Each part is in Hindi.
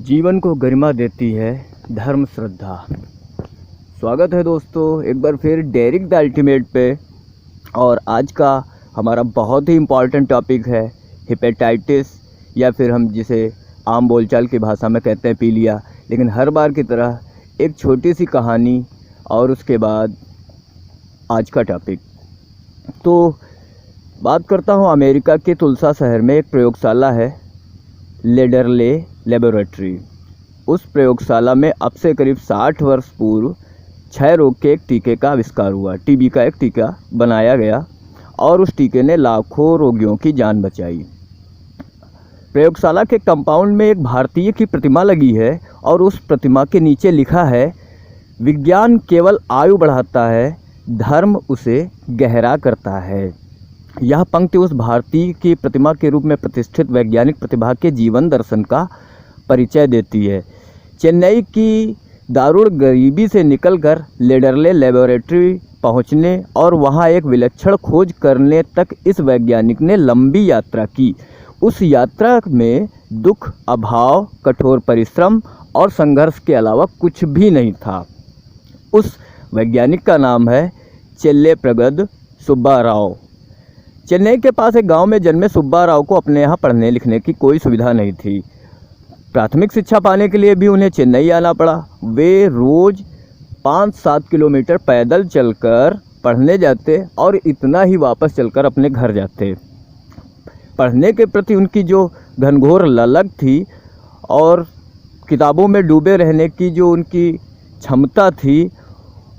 जीवन को गरिमा देती है धर्म श्रद्धा। स्वागत है दोस्तों एक बार फिर डेरिक द अल्टीमेट पे। और आज का हमारा बहुत ही इम्पॉर्टेंट टॉपिक है हेपेटाइटिस, या फिर हम जिसे आम बोलचाल की भाषा में कहते हैं पीलिया। लेकिन हर बार की तरह एक छोटी सी कहानी और उसके बाद आज का टॉपिक। तो बात करता हूँ अमेरिका के तुलसा शहर में एक प्रयोगशाला है, लेडरले लेबोरेटरी। उस प्रयोगशाला में अब से करीब 60 वर्ष पूर्व क्षय रोग के एक टीके का आविष्कार हुआ। टीबी का एक टीका बनाया गया और उस टीके ने लाखों रोगियों की जान बचाई। प्रयोगशाला के कंपाउंड में एक भारतीय की प्रतिमा लगी है और उस प्रतिमा के नीचे लिखा है, विज्ञान केवल आयु बढ़ाता है, धर्म उसे गहरा करता है। यह पंक्ति उस भारतीय की प्रतिमा के रूप में प्रतिष्ठित वैज्ञानिक प्रतिभा के जीवन दर्शन का परिचय देती है। चेन्नई की दारुण गरीबी से निकलकर लेडरले लेबोरेटरी पहुंचने और वहां एक विलक्षण खोज करने तक इस वैज्ञानिक ने लंबी यात्रा की। उस यात्रा में दुख, अभाव, कठोर परिश्रम और संघर्ष के अलावा कुछ भी नहीं था। उस वैज्ञानिक का नाम है चेल्लेप्रगद सुब्बा राव। चेन्नई के पास एक गांव में जन्मे सुब्बा राव को अपने यहाँ पढ़ने लिखने की कोई सुविधा नहीं थी। प्राथमिक शिक्षा पाने के लिए भी उन्हें चेन्नई आना पड़ा। वे रोज़ 5-7 किलोमीटर पैदल चलकर पढ़ने जाते और इतना ही वापस चलकर अपने घर जाते। पढ़ने के प्रति उनकी जो घनघोर ललक थी और किताबों में डूबे रहने की जो उनकी क्षमता थी,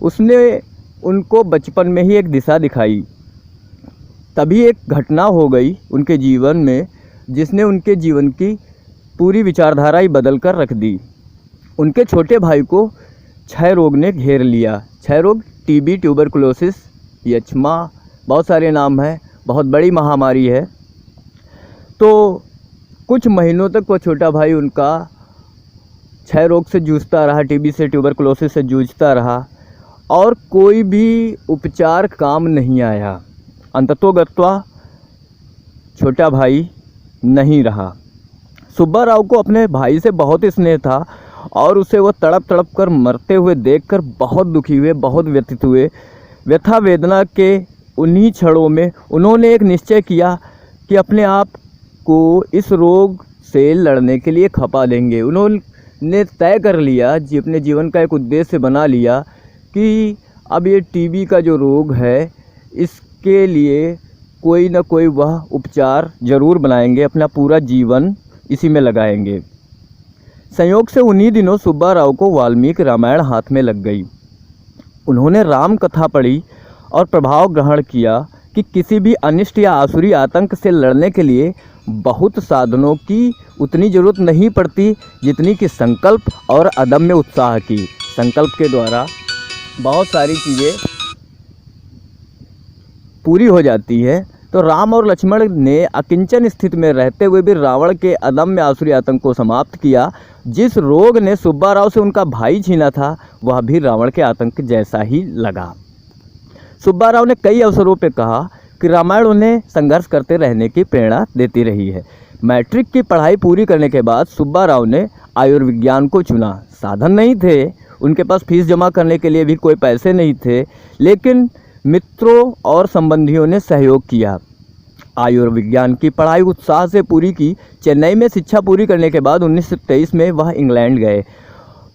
उसने उनको बचपन में ही एक दिशा दिखाई। तभी एक घटना हो गई उनके जीवन में जिसने उनके जीवन की पूरी विचारधारा ही बदल कर रख दी। उनके छोटे भाई को क्षय रोग ने घेर लिया। क्षय रोग टीबी, ट्यूबरकुलोसिस, यक्ष्मा, बहुत सारे नाम हैं, बहुत बड़ी महामारी है। तो कुछ महीनों तक वो छोटा भाई उनका क्षय रोग से जूझता रहा, टीबी से, ट्यूबरकुलोसिस से जूझता रहा और कोई भी उपचार काम नहीं आया। अंततोगत्वा छोटा भाई नहीं रहा। सुब्बा राव को अपने भाई से बहुत स्नेह था और उसे वो तड़प तड़प कर मरते हुए देखकर बहुत दुखी हुए, बहुत व्यथित हुए। व्यथा वेदना के उन्हीं क्षणों में उन्होंने एक निश्चय किया कि अपने आप को इस रोग से लड़ने के लिए खपा देंगे। उन्होंने तय कर लिया, अपने जीवन का एक उद्देश्य बना लिया कि अब ये टीबी का जो रोग है इसके लिए कोई ना कोई वह उपचार ज़रूर बनाएंगे, अपना पूरा जीवन इसी में लगाएंगे। संयोग से उन्हीं दिनों सुब्बा राव को वाल्मीकि रामायण हाथ में लग गई। उन्होंने राम कथा पढ़ी और प्रभाव ग्रहण किया कि किसी भी अनिष्ट या आसुरी आतंक से लड़ने के लिए बहुत साधनों की उतनी ज़रूरत नहीं पड़ती जितनी कि संकल्प और अदम्य उत्साह की। संकल्प के द्वारा बहुत सारी चीज़ें पूरी हो जाती है। तो राम और लक्ष्मण ने अकिंचन स्थिति में रहते हुए भी रावण के अदम्य आसुरी आतंक को समाप्त किया। जिस रोग ने सुब्बा राव से उनका भाई छीना था वह भी रावण के आतंक जैसा ही लगा। सुब्बा राव ने कई अवसरों पर कहा कि रामायण उन्हें संघर्ष करते रहने की प्रेरणा देती रही है। मैट्रिक की पढ़ाई पूरी करने के बाद सुब्बा राव ने आयुर्विज्ञान को चुना। साधन नहीं थे, उनके पास फीस जमा करने के लिए भी कोई पैसे नहीं थे, लेकिन मित्रों और संबंधियों ने सहयोग किया। आयुर्विज्ञान की पढ़ाई उत्साह से पूरी की। चेन्नई में शिक्षा पूरी करने के बाद 1923 में वह इंग्लैंड गए।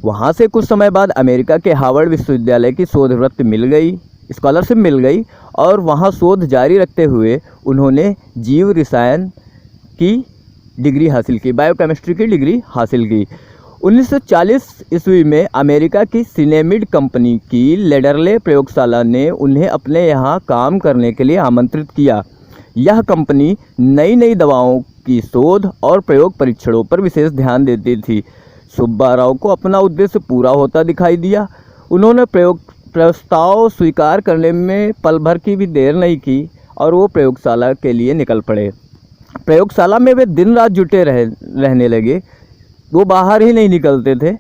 वहाँ से कुछ समय बाद अमेरिका के हार्वर्ड विश्वविद्यालय की शोधवृत्ति मिल गई, स्कॉलरशिप मिल गई और वहाँ शोध जारी रखते हुए उन्होंने जीव रसायन की डिग्री हासिल की, बायोकेमिस्ट्री की डिग्री हासिल की। 1940 ईस्वी में अमेरिका की सिनेमिड कंपनी की लेडरले प्रयोगशाला ने उन्हें अपने यहाँ काम करने के लिए आमंत्रित किया। यह कंपनी नई नई दवाओं की शोध और प्रयोग परीक्षणों पर विशेष ध्यान देती थी। सुब्बा राव को अपना उद्देश्य पूरा होता दिखाई दिया। उन्होंने प्रस्ताव स्वीकार करने में पल भर की भी देर नहीं की और वो प्रयोगशाला के लिए निकल पड़े। प्रयोगशाला में वे दिन रात जुटे रहने लगे। वो बाहर ही नहीं निकलते थे।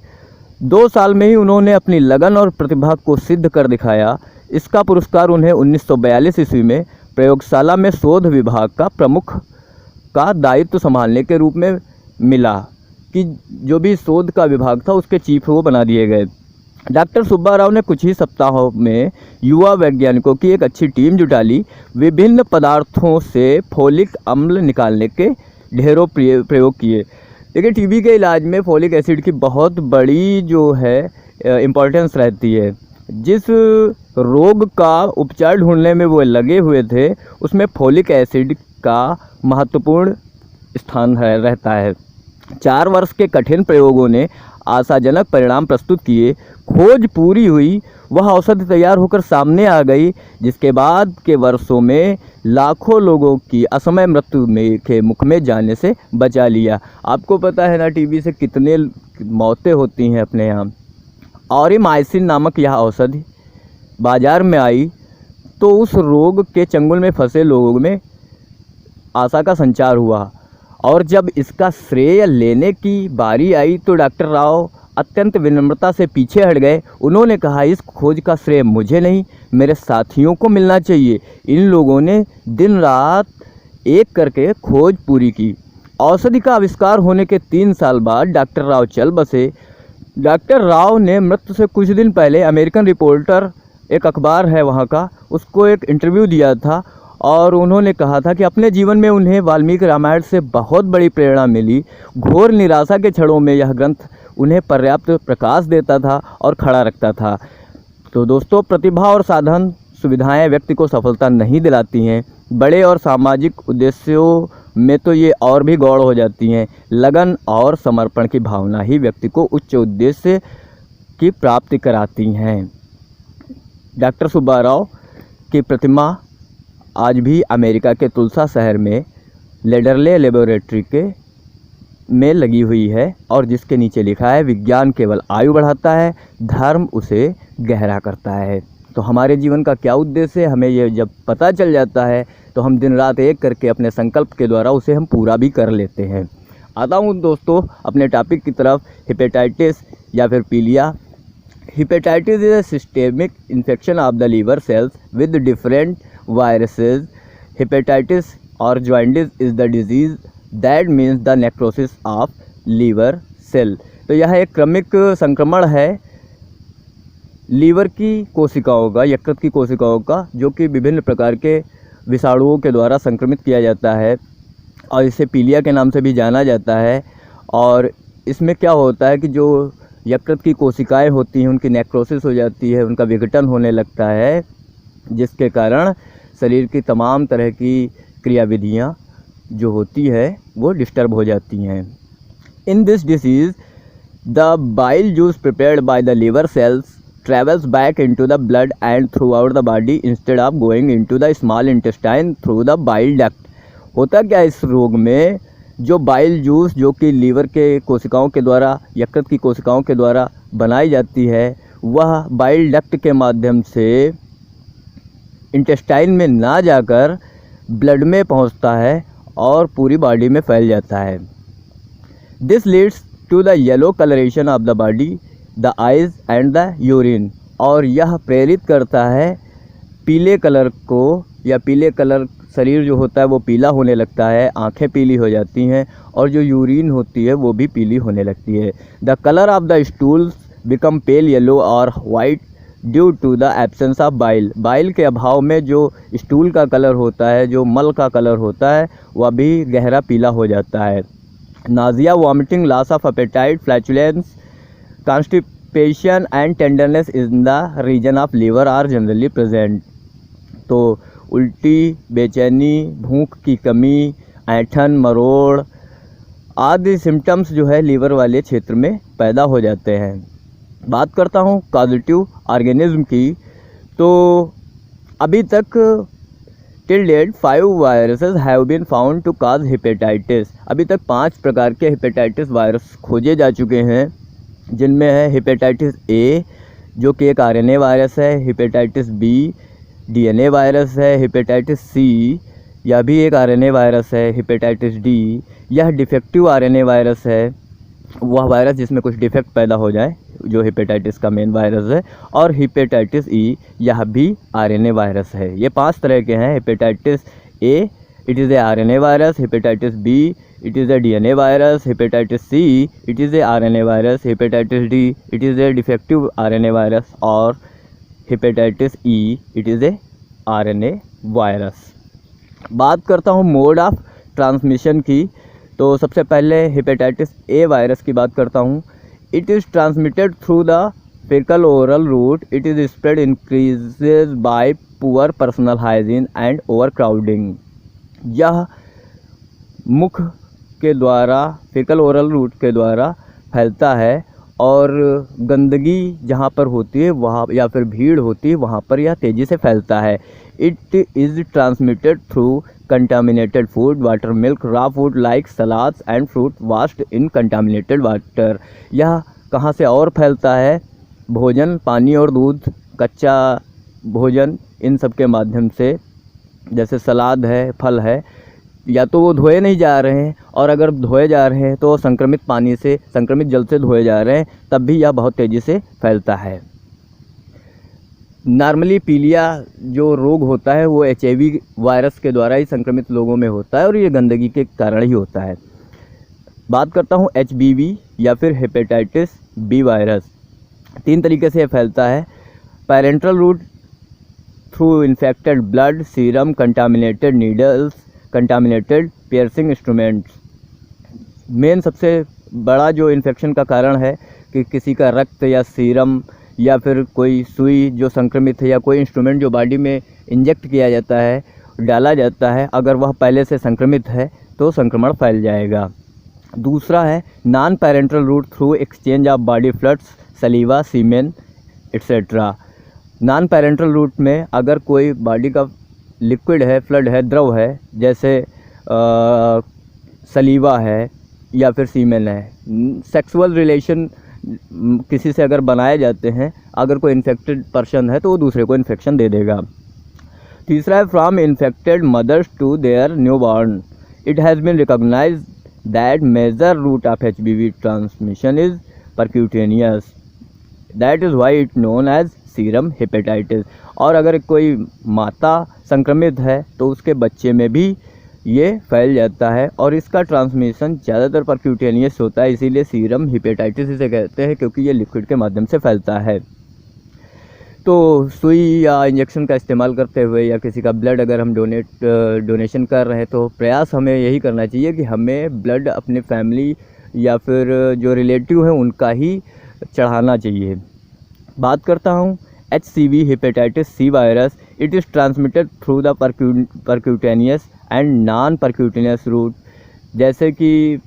2 साल में ही उन्होंने अपनी लगन और प्रतिभा को सिद्ध कर दिखाया। इसका पुरस्कार उन्हें 1942 ईस्वी में प्रयोगशाला में शोध विभाग का प्रमुख का दायित्व संभालने के रूप में मिला। कि जो भी शोध का विभाग था उसके चीफ वो बना दिए गए। डॉक्टर सुब्बा राव ने कुछ ही सप्ताहों में युवा वैज्ञानिकों की एक अच्छी टीम जुटा ली। विभिन्न पदार्थों से फोलिक अम्ल निकालने के ढेरों प्रयोग किए। देखिए, टीबी के इलाज में फोलिक एसिड की बहुत बड़ी जो है इम्पोर्टेंस रहती है। जिस रोग का उपचार ढूंढने में वो लगे हुए थे उसमें फोलिक एसिड का महत्वपूर्ण स्थान रहता है। 4 वर्ष के कठिन प्रयोगों ने आशाजनक परिणाम प्रस्तुत किए। खोज पूरी हुई, वह औषधि तैयार होकर सामने आ गई, जिसके बाद के वर्षों में लाखों लोगों की असमय मृत्यु के मुख में जाने से बचा लिया। आपको पता है ना टीबी से कितने मौतें होती हैं अपने यहाँ। ऑरिमाइसिन नामक यह औषधि बाजार में आई तो उस रोग के चंगुल में फंसे लोगों में आशा का संचार हुआ, और जब इसका श्रेय लेने की बारी आई तो डॉक्टर राव अत्यंत विनम्रता से पीछे हट गए। उन्होंने कहा, इस खोज का श्रेय मुझे नहीं, मेरे साथियों को मिलना चाहिए। इन लोगों ने दिन रात एक करके खोज पूरी की। औषधि का आविष्कार होने के 3 साल बाद डॉक्टर राव चल बसे। डॉक्टर राव ने मृत्यु से कुछ दिन पहले अमेरिकन रिपोर्टर, एक अखबार है वहाँ का, उसको एक इंटरव्यू दिया था और उन्होंने कहा था कि अपने जीवन में उन्हें वाल्मीकि रामायण से बहुत बड़ी प्रेरणा मिली। घोर निराशा के क्षणों में यह ग्रंथ उन्हें पर्याप्त प्रकाश देता था और खड़ा रखता था। तो दोस्तों, प्रतिभा और साधन सुविधाएं व्यक्ति को सफलता नहीं दिलाती हैं। बड़े और सामाजिक उद्देश्यों में तो ये और भी गौड़ हो जाती हैं। लगन और समर्पण की भावना ही व्यक्ति को उच्च उद्देश्य की प्राप्ति कराती हैं। डॉक्टर सुब्बा राव की प्रतिमा आज भी अमेरिका के तुलसा शहर में लेडरले लेबोरेटरी में लगी हुई है, और जिसके नीचे लिखा है, विज्ञान केवल आयु बढ़ाता है, धर्म उसे गहरा करता है। तो हमारे जीवन का क्या उद्देश्य है, हमें ये जब पता चल जाता है तो हम दिन रात एक करके अपने संकल्प के द्वारा उसे हम पूरा भी कर लेते हैं। आता हूँ दोस्तों अपने टॉपिक की तरफ, हेपेटाइटिस या फिर पीलिया। Hepatitis is a systemic infection of the liver cells with different viruses. Hepatitis or jaundice is the disease that means the necrosis of liver cell. तो यह एक क्रमिक संक्रमण है लीवर की कोशिकाओं का, यकृत की कोशिकाओं का, जो कि विभिन्न प्रकार के विषाणुओं के द्वारा संक्रमित किया जाता है और इसे पीलिया के नाम से भी जाना जाता है। और इसमें क्या होता है कि जो यकृत की कोशिकाएं होती हैं उनकी नेक्रोसिस हो जाती है, उनका विघटन होने लगता है, जिसके कारण शरीर की तमाम तरह की क्रियाविधियां जो होती है वो डिस्टर्ब हो जाती हैं। In this disease the bile juice prepared by the liver cells travels back into the blood and throughout the body instead of going into the small intestine through the bile duct. होता क्या इस रोग में, जो बाइल जूस जो कि लीवर के कोशिकाओं के द्वारा, यकृत की कोशिकाओं के द्वारा बनाई जाती है, वह बाइल डक्ट के माध्यम से इंटेस्टाइन में ना जाकर ब्लड में पहुंचता है और पूरी बॉडी में फैल जाता है। This leads to the yellow colouration of the body, the eyes and the urine, और यह प्रेरित करता है पीले कलर को, या पीले कलर शरीर जो होता है वो पीला होने लगता है, आंखें पीली हो जाती हैं और जो यूरिन होती है वो भी पीली होने लगती है। The colour of the stools become pale yellow और white due to the absence of bile. Bile के अभाव में जो स्टूल का कलर होता है, जो मल का कलर होता है, वह भी गहरा पीला हो जाता है। Nausea, vomiting, loss of appetite, flatulence, constipation and tenderness in the region of liver are generally present. तो उल्टी, बेचैनी, भूख की कमी, ऐंठन, मरोड़ आदि सिम्टम्स जो है लीवर वाले क्षेत्र में पैदा हो जाते हैं। बात करता हूँ कॉजेटिव ऑर्गेनिज्म की, तो अभी तक till date 5 viruses have been found to cause hepatitis. अभी तक 5 प्रकार के हेपेटाइटिस वायरस खोजे जा चुके हैं, जिनमें है हेपेटाइटिस ए जो कि एक आरएनए वायरस है, हेपेटाइटिस बी डीएनए वायरस है, हेपेटाइटिस सी यह भी एक आरएनए वायरस है, हेपेटाइटिस डी यह डिफेक्टिव आरएनए वायरस है, वह वायरस जिसमें कुछ डिफेक्ट पैदा हो जाए, जो हेपेटाइटिस का मेन वायरस है, और हेपेटाइटिस ई यह भी आरएनए वायरस है। ये 5 तरह के हैं। Hepatitis A it is a RNA virus, hepatitis B it is a DNA virus. Hepatitis C, it is a RNA virus. Hepatitis D, it is a defective RNA virus. और Hepatitis E, it is a RNA virus. बात करता हूँ मोड ऑफ ट्रांसमिशन की, तो सबसे पहले हेपेटाइटिस ए वायरस की बात करता हूँ. It is transmitted through the fecal oral route. It is spread increases by poor personal hygiene and overcrowding. यह मुख के द्वारा fecal oral route के द्वारा फैलता है और गंदगी जहाँ पर होती है वहाँ या फिर भीड़ होती है वहाँ पर यह तेज़ी से फैलता है. It is transmitted through contaminated food, water, milk, raw food like salads and fruit washed in contaminated water. यह कहाँ से और फैलता है? भोजन, पानी और दूध, कच्चा भोजन, इन सब के माध्यम से. जैसे सलाद है, फल है, या तो वो धोए नहीं जा रहे हैं, और अगर धोए जा रहे हैं तो संक्रमित पानी से, संक्रमित जल से धोए जा रहे हैं, तब भी यह बहुत तेज़ी से फैलता है. नॉर्मली पीलिया जो रोग होता है वो HIV वायरस के द्वारा ही संक्रमित लोगों में होता है और ये गंदगी के कारण ही होता है. बात करता हूँ HBV या फिर हेपेटाइटिस बी वायरस. 3 तरीके से फैलता है. Parenteral route through infected blood, serum, contaminated needles, contaminated piercing instruments. Main सबसे बड़ा जो इन्फेक्शन का कारण है कि किसी का रक्त या सीरम या फिर कोई सुई जो संक्रमित है या कोई इंस्ट्रूमेंट जो बॉडी में इंजेक्ट किया जाता है, डाला जाता है, अगर वह पहले से संक्रमित है तो संक्रमण फैल जाएगा. दूसरा है non parenteral route through exchange of body fluids, saliva, semen etcetera. Non parenteral route में अगर कोई बॉडी का लिक्विड है, फ्लड है, द्रव है, जैसे सलीवा है या फिर सीमेन है, सेक्सुअल रिलेशन किसी से अगर बनाए जाते हैं, अगर कोई इन्फेक्टेड पर्सन है तो वो दूसरे को इन्फेक्शन दे देगा. तीसरा है from infected mothers to their newborn. It has been recognised that major route of HBV transmission is percutaneous. That is why it known as serum hepatitis. और अगर कोई माता संक्रमित है तो उसके बच्चे में भी ये फैल जाता है और इसका ट्रांसमिशन ज़्यादातर परक्यूटेनियस होता है, इसीलिए सीरम हेपेटाइटिस इसे कहते हैं, क्योंकि ये लिक्विड के माध्यम से फैलता है. तो सुई या इंजेक्शन का इस्तेमाल करते हुए या किसी का ब्लड अगर हम डोनेशन कर रहे हैं तो प्रयास हमें यही करना चाहिए कि हमें ब्लड अपने फैमिली या फिर जो रिलेटिव हैं उनका ही चढ़ाना चाहिए. बात करता हूँ HCV hepatitis C virus. It is transmitted through the percutaneous and non percutaneous route. जैसे कि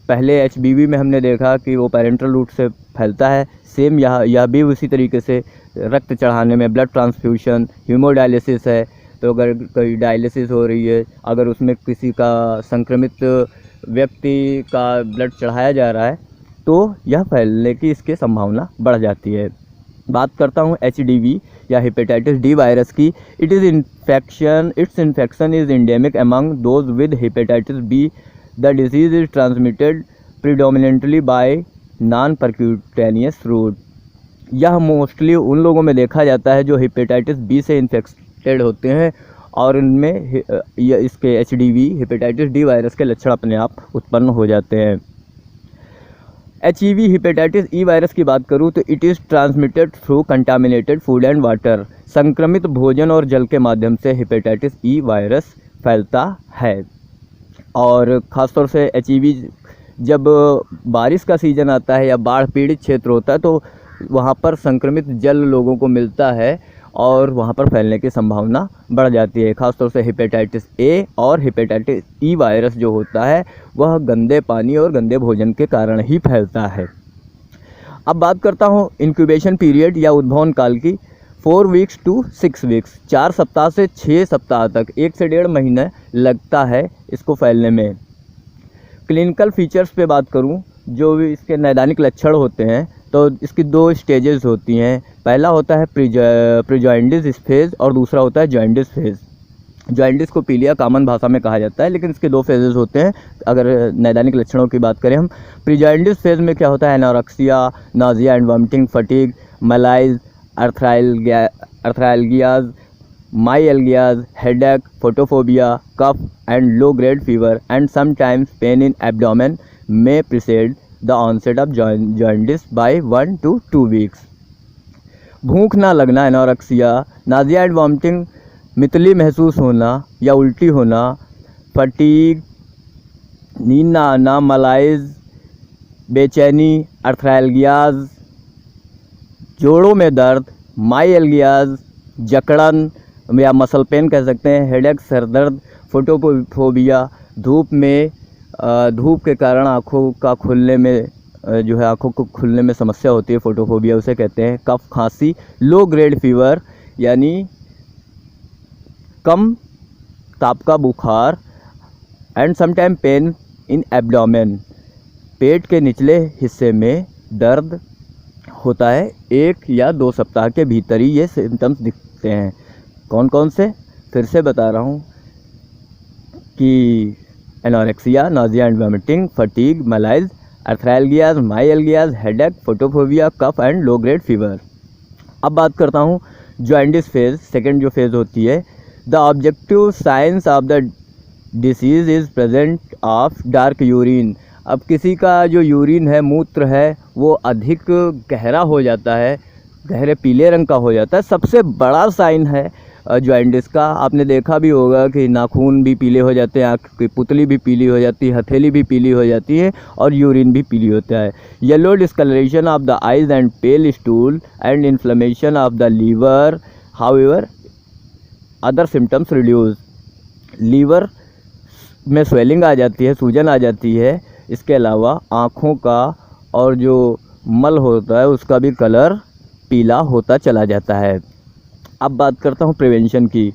पहले HBV में हमने देखा कि वो पैरेंटल रूट से फैलता है, सेम यह भी उसी तरीके से रक्त चढ़ाने में, ब्लड ट्रांसफ्यूशन, हीमोडायलिसिस है तो अगर कोई डायलिसिस हो रही है, अगर उसमें किसी का संक्रमित व्यक्ति का ब्लड चढ़ाया जा रहा है तो यह फैलने की इसकी संभावना बढ़ जाती है. बात करता हूँ HDV या हेपेटाइटिस डी वायरस की. Its infection is endemic among those with hepatitis B. The disease is transmitted predominantly by non percutaneous route. यह मोस्टली उन लोगों में देखा जाता है जो हेपेटाइटिस बी से इन्फेक्टेड होते हैं और इनमें इसके HDV हेपेटाइटिस डी वायरस के लक्षण अपने आप उत्पन्न हो जाते हैं. HEV हेपेटाइटिस ई वायरस की बात करूँ तो it is transmitted through contaminated food and water. संक्रमित भोजन और जल के माध्यम से हेपेटाइटिस ई वायरस फैलता है. और ख़ासतौर से HEV जब बारिश का सीज़न आता है या बाढ़ पीड़ित क्षेत्र होता है तो वहाँ पर संक्रमित जल लोगों को मिलता है और वहाँ पर फैलने की संभावना बढ़ जाती है. ख़ासतौर से हेपेटाइटिस ए और हेपेटाइटिस ई वायरस जो होता है वह गंदे पानी और गंदे भोजन के कारण ही फैलता है. अब बात करता हूँ इंक्यूबेशन पीरियड या उद्भवन काल की. 4 वीक्स टू 6 वीक्स, 4 सप्ताह से 6 सप्ताह तक, 1 से 1.5 महीने लगता है इसको फैलने में. क्लिनिकल फीचर्स पे बात करूँ, जो भी इसके नैदानिक लक्षण होते हैं तो इसकी 2 स्टेजेस होती हैं. पहला होता है प्रीजॉइंडिस फेज़ और दूसरा होता है जॉइंडिस फेज़. जॉइंडिस को पीलिया कॉमन भाषा में कहा जाता है, लेकिन इसके 2 फेजेस होते हैं. अगर नैदानिक लक्षणों की बात करें हम, प्रीजॉइंडिस फेज़ में क्या होता है? Anorexia, nausea and vomiting, fatigue, malaise, arthralgias, myalgias, headache, photophobia, cough and low grade fever and sometimes pain in abdomen may precede the onset of jaundice by 1 to 2 weeks. भूख ना लगना एनोरेक्सिया, नाजिया एंड वॉमिटिंग, मितली महसूस होना या उल्टी होना, फटीग, नींद ना आना, मलाइज, बेचैनी, अर्थ्राल्गियाज, जोड़ों में दर्द, माइएल्गियाज, जकड़न या मसल पेन कह सकते हैं, हेडेक, सर दर्द, फोटोफोबिया, धूप के कारण आँखों का खुलने में जो है आँखों को खुलने में समस्या होती है, फोटोफोबिया उसे कहते हैं, कफ, खांसी, लो ग्रेड फीवर यानी कम ताप का बुखार and sometime pain in abdomen, पेट के निचले हिस्से में दर्द होता है। 1 या 2 सप्ताह के भीतर ही ये सिम्टम्स दिखते हैं। कौन कौन से, फिर से बता रहा हूँ कि anorexia, nausea and vomiting, fatigue, malaise, arthralgias, myalgias, headache, photophobia, cough and low grade fever. अब बात करता हूँ जॉन्डिस फेज, सेकेंड जो फेज होती है। The objective signs of the disease is present of dark urine. अब किसी का जो यूरिन है, मूत्र है, वो अधिक गहरा हो जाता है, गहरे पीले रंग का हो जाता है। सबसे बड़ा साइन है जॉन्डिस का। आपने देखा भी होगा कि नाखून भी पीले हो जाते हैं, आँख की पुतली भी पीली हो जाती है, हथेली भी पीली हो जाती है और यूरिन भी पीली होता है। Yellow discolouration of the eyes and pale stool and inflammation of the liver, however other symptoms reduce. Liver में स्वेलिंग आ जाती है, सूजन आ जाती है। इसके अलावा आँखों का और जो मल होता है उसका भी कलर पीला होता चला जाता है। अब बात करता हूँ प्रिवेंशन की,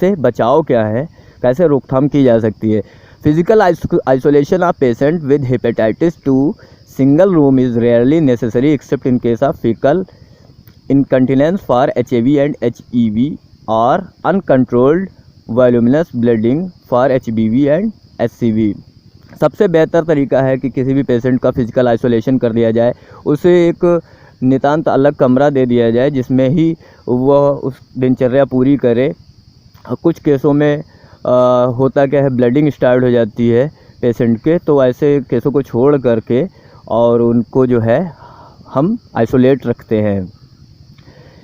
से बचाव क्या है, कैसे रोकथाम की जा सकती है। Physical isolation of patient with hepatitis to single room is rarely necessary except in case of faecal incontinence for HIV and HEV और uncontrolled voluminous bleeding for HBV and HCV। सबसे बेहतर तरीका है कि किसी भी पेशेंट का फिजिकल आइसोलेशन कर दिया जाए, उसे एक नितांत अलग कमरा दे दिया जाए जिसमें ही वह उस दिनचर्या पूरी करे। कुछ केसों में होता क्या है, ब्लीडिंग स्टार्ट हो जाती है पेशेंट के, तो ऐसे केसों को छोड़ करके और उनको जो है हम आइसोलेट रखते हैं।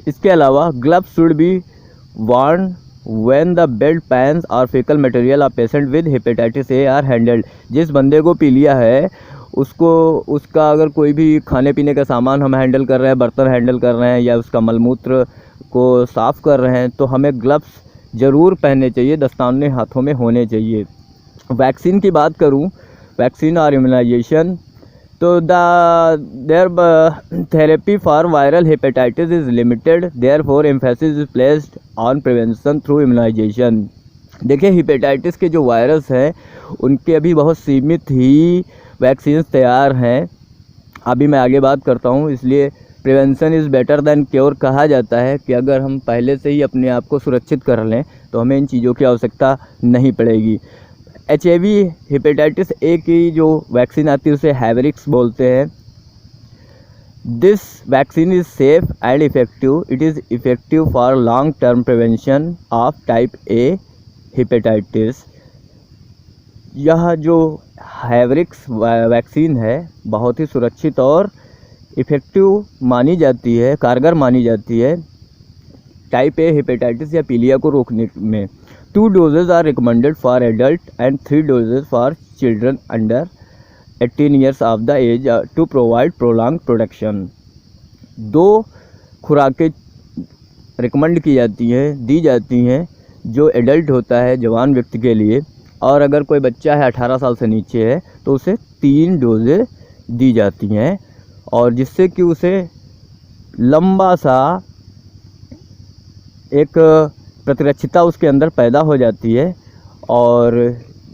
इसके अलावा gloves should be worn when the bed pans or fecal material of patient with hepatitis A are handled। जिस बंदे को पीलिया है उसको उसका अगर कोई भी खाने पीने का सामान हम हैंडल कर रहे हैं, बर्तन हैंडल कर रहे हैं या उसका मलमूत्र को साफ़ कर रहे हैं, तो हमें ग्लव्स ज़रूर पहनने चाहिए, दस्ताने हाथों में होने चाहिए। वैक्सीन की बात करूं, वैक्सीन और इम्यूनाइजेशन, तो there therapy for viral hepatitis is limited, therefore emphasis is placed on prevention through immunisation. देखिए, हेपेटाइटिस के जो वायरस हैं उनके अभी बहुत सीमित ही वैक्सीन तैयार हैं। अभी मैं आगे बात करता हूँ, इसलिए prevention is better than cure कहा जाता है कि अगर हम पहले से ही अपने आप को सुरक्षित कर लें तो हमें इन चीज़ों की आवश्यकता नहीं पड़ेगी। HIV हेपेटाइटिस A की जो वैक्सीन आती है उसे हैवरिक्स बोलते हैं। This vaccine is safe and effective, it is effective for long term prevention of type A hepatitis. यह जो हैवरिक्स वैक्सीन है बहुत ही सुरक्षित और इफ़ेक्टिव मानी जाती है, कारगर मानी जाती है टाइप A हेपेटाइटिस या पीलिया को रोकने में। 2 doses are recommended for adult and 3 doses for children under 18 years of the age to provide prolonged protection। 2 खुराकें recommend की जाती हैं, दी जाती हैं जो एडल्ट होता है, जवान व्यक्ति के लिए, और अगर कोई बच्चा है 18 साल से नीचे है तो उसे 3 डोजें दी जाती हैं, और जिससे कि उसे लंबा सा एक प्रतिरक्षिता उसके अंदर पैदा हो जाती है और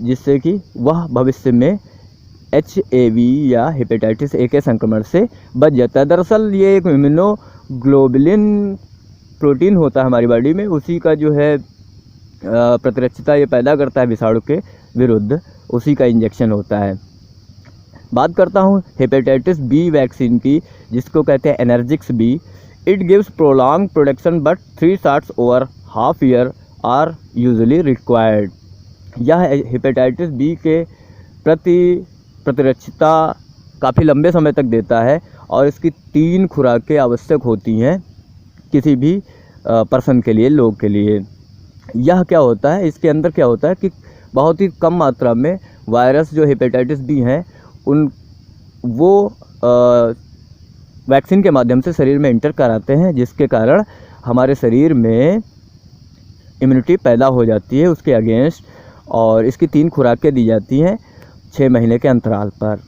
जिससे कि वह भविष्य में HIV या हेपेटाइटिस A के संक्रमण से बच जाता है। दरअसल ये एक इम्यूनोग्लोबुलिन प्रोटीन होता है हमारी बॉडी में, उसी का जो है प्रतिरक्षिता ये पैदा करता है विषाणु के विरुद्ध, उसी का इंजेक्शन होता है। बात करता हूँ हेपेटाइटिस B वैक्सीन की, जिसको कहते हैं Engerix B। It gives prolong protection but 3 shots over half year are usually required. यह हेपेटाइटिस बी के प्रतिरक्षता काफ़ी लंबे समय तक देता है और इसकी 3 खुराकें आवश्यक होती हैं किसी भी पर्सन के लिए, लोग के लिए। यह क्या होता है, इसके अंदर क्या होता है कि बहुत ही कम मात्रा में वायरस जो हेपेटाइटिस बी हैं वो वैक्सीन के माध्यम से शरीर में इंटर कराते हैं, जिसके कारण हमारे शरीर में इम्यूनिटी पैदा हो जाती है उसके अगेंस्ट। और इसकी 3 खुराकें दी जाती हैं 6 महीने के अंतराल पर।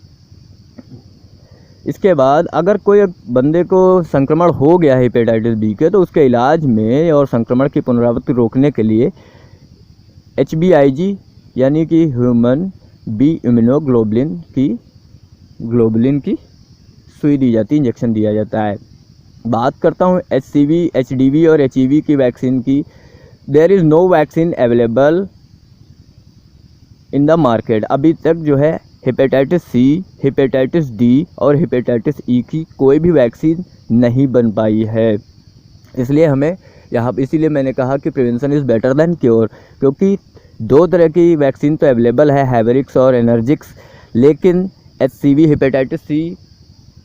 इसके बाद अगर कोई बंदे को संक्रमण हो गया है हेपेटाइटिस बी के, तो उसके इलाज में और संक्रमण की पुनरावृत्ति रोकने के लिए HBIG यानी कि ह्यूमन बी इम्यूनोग्लोबुलिन की सुई दी जाती है, इंजेक्शन दिया जाता है। बात करता हूँ HCV, HDV और HEV की वैक्सीन की। There is no vaccine available in the market. अभी तक जो है हेपेटाइटिस सी, हेपेटाइटिस डी और हेपेटाइटिस ई की कोई भी वैक्सीन नहीं बन पाई है। इसलिए हमें इसीलिए मैंने कहा कि prevention is better than cure, क्योंकि 2 तरह की वैक्सीन तो अवेलेबल है, हैवेरिक्स और एनर्जिक्स, लेकिन HCV, हेपेटाइटिस सी,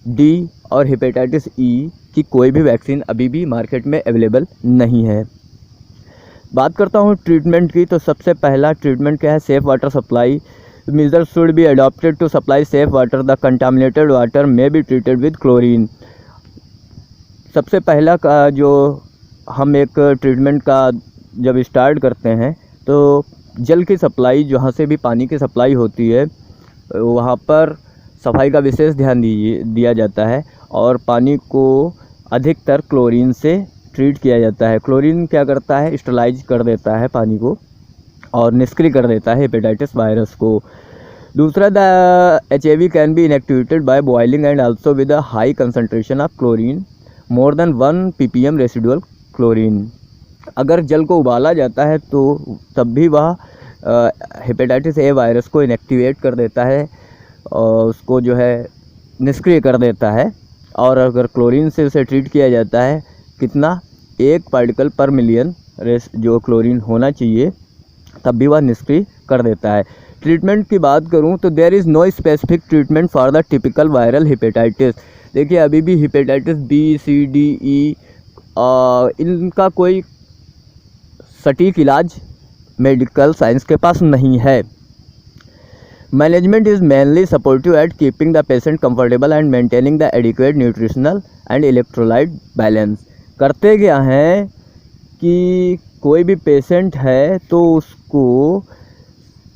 डी और हेपेटाइटिस ई की कोई भी वैक्सीन अभी भी मार्केट में अवेलेबल नहीं है। बात करता हूँ ट्रीटमेंट की, तो सबसे पहला ट्रीटमेंट क्या है, safe water supply. Measures should be adopted to supply safe water. The contaminated water may be treated with chlorine. सबसे पहला का जो हम एक ट्रीटमेंट का जब स्टार्ट करते हैं तो जल की सप्लाई, जहाँ से भी पानी की सप्लाई होती है वहाँ पर सफाई का विशेष ध्यान दिया जाता है और पानी को अधिकतर क्लोरीन से ट्रीट किया जाता है। क्लोरीन क्या करता है, स्टरलाइज कर देता है पानी को और निष्क्रिय कर देता है हेपेटाइटिस वायरस को। दूसरा, the HIV can be inactivated by boiling and also with a high concentration of chlorine more than 1 ppm residual chlorine. अगर जल को उबाला जाता है तो तब भी वह हेपेटाइटिस ए वायरस को इनएक्टिवेट कर देता है और उसको जो है निष्क्रिय कर देता है। और अगर क्लोरीन से उसे ट्रीट किया जाता है, कितना, 1 पार्टिकल पर मिलियन जो क्लोरीन होना चाहिए, तब भी वह निष्क्रिय कर देता है। ट्रीटमेंट की बात करूं तो there is no specific treatment for the typical viral hepatitis. देखिए अभी भी hepatitis B, C, D, E इनका कोई सटीक इलाज मेडिकल साइंस के पास नहीं है। Management is mainly supportive at keeping the patient comfortable and maintaining the adequate nutritional and electrolyte balance. करते क्या हैं कि कोई भी पेशेंट है तो उसको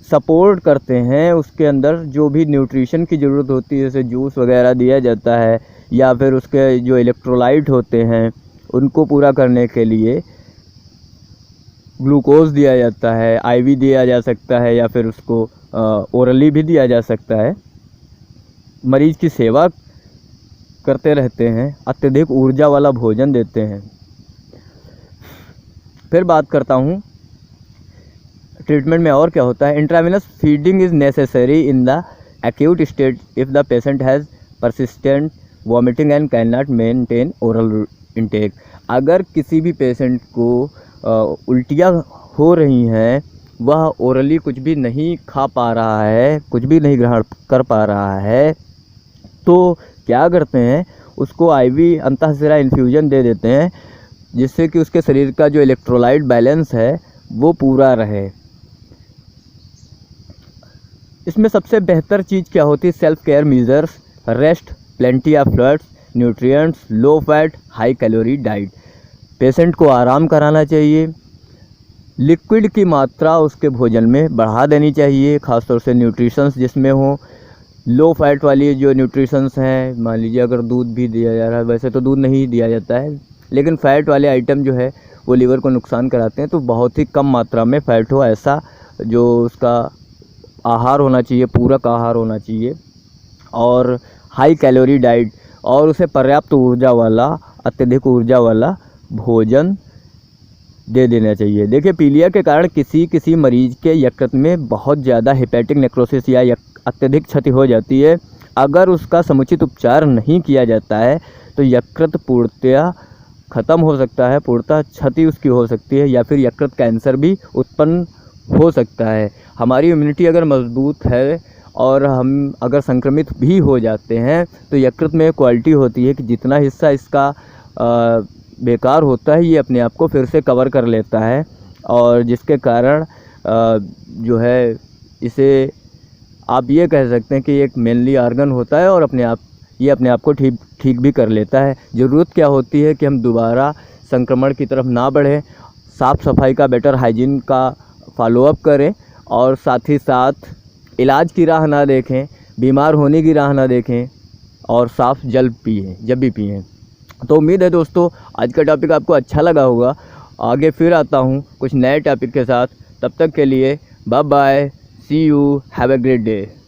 सपोर्ट करते हैं, उसके अंदर जो भी न्यूट्रिशन की ज़रूरत होती है जैसे जूस वगैरह दिया जाता है या फिर उसके जो इलेक्ट्रोलाइट होते हैं उनको पूरा करने के लिए ग्लूकोज दिया जाता है, IV दिया जा सकता है या फिर उसको ओरली भी दिया जा सकता है। मरीज़ की सेवा करते रहते हैं, अत्यधिक ऊर्जा वाला भोजन देते हैं। फिर बात करता हूँ ट्रीटमेंट में और क्या होता है। Intravenous feeding is necessary in the acute state if the patient has persistent vomiting and can not maintain oral intake. अगर किसी भी पेशेंट को उल्टियाँ हो रही हैं, वह ओरली कुछ भी नहीं खा पा रहा है, कुछ भी नहीं ग्रहण कर पा रहा है, तो क्या करते हैं, उसको IV अंतःशिरा इन्फ्यूजन दे देते हैं जिससे कि उसके शरीर का जो इलेक्ट्रोलाइट बैलेंस है वो पूरा रहे। इसमें सबसे बेहतर चीज़ क्या होती है, self care measures, rest, plenty of fluids, nutrients, low fat high calorie diet. Patient को आराम कराना चाहिए, लिक्विड की मात्रा उसके भोजन में बढ़ा देनी चाहिए, ख़ासतौर से न्यूट्रिशंस जिसमें हो। लो फैट वाली जो न्यूट्रिशंस हैं, मान लीजिए अगर दूध भी दिया जा रहा है, वैसे तो दूध नहीं दिया जाता है, लेकिन फ़ैट वाले आइटम जो है वो लीवर को नुकसान कराते हैं, तो बहुत ही कम मात्रा में फ़ैट हो ऐसा जो उसका आहार होना चाहिए, पूरक आहार होना चाहिए। और हाई कैलोरी डाइट, और उसे पर्याप्त ऊर्जा वाला, अत्यधिक ऊर्जा वाला भोजन दे देना चाहिए। देखिए पीलिया के कारण किसी मरीज़ के यकृत में बहुत ज़्यादा हेपेटिक नेक्रोसिस या अत्यधिक क्षति हो जाती है। अगर उसका समुचित उपचार नहीं किया जाता है तो यकृत पूर्णतया ख़त्म हो सकता है, पूर्णतः क्षति उसकी हो सकती है, या फिर यकृत कैंसर भी उत्पन्न हो सकता है। हमारी इम्यूनिटी अगर मजबूत है और हम अगर संक्रमित भी हो जाते हैं तो यकृत में क्वालिटी होती है कि जितना हिस्सा इसका बेकार होता है ये अपने आप को फिर से कवर कर लेता है, और जिसके कारण जो है इसे आप ये कह सकते हैं कि एक मेनली ऑर्गन होता है और ये अपने आप को ठीक भी कर लेता है। ज़रूरत क्या होती है कि हम दोबारा संक्रमण की तरफ ना बढ़ें, साफ़ सफाई का, बेटर हाइजीन का फॉलोअप करें, और साथ ही साथ इलाज की राह ना देखें, बीमार होने की राह ना देखें, और साफ़ जल पिएं जब भी पिएं। तो उम्मीद है दोस्तों आज का टॉपिक आपको अच्छा लगा होगा। आगे फिर आता हूँ कुछ नए टॉपिक के साथ, तब तक के लिए bye bye, see you, have a great day.